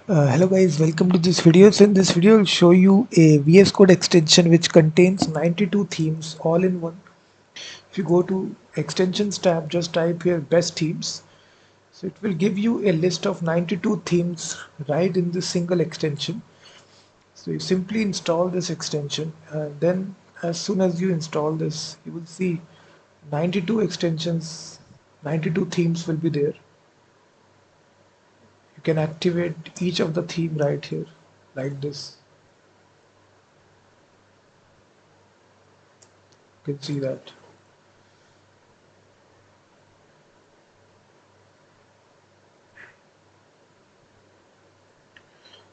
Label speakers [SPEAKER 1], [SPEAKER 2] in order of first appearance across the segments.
[SPEAKER 1] Hello guys, welcome to this video. So in this video, I'll show you a VS Code extension which contains 92 themes all in one. If you go to extensions tab, just type here best themes. So it will give you a list of 92 themes right in this single extension. So you simply install this extension and then as soon as you install this, you will see 92 extensions, 92 themes will be there. You can activate each of the theme right here like this. You can see that.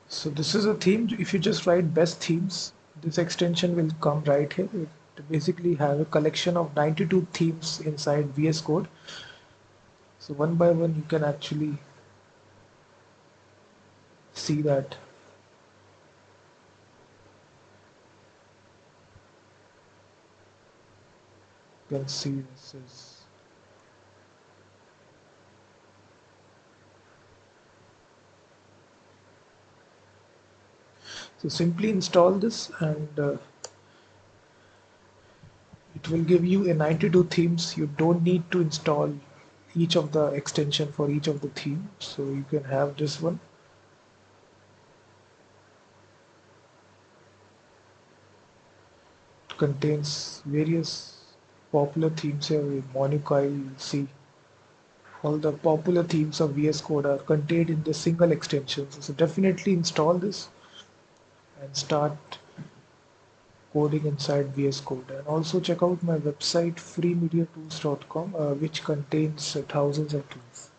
[SPEAKER 1] So this is a theme. If you just write best themes, this extension will come right here. It basically have a collection of 92 themes inside VS Code. So one by one, you can actually see that. You can see this is. So simply install this and it will give you a 92 themes. You don't need to install each of the extension for each of the theme. So you can have this one. It contains various popular themes here. Monica, you'll see all the popular themes of VS Code are contained in this single extension. So definitely install this and start coding inside VS Code. And also check out my website freemediatools.com, which contains thousands of tools.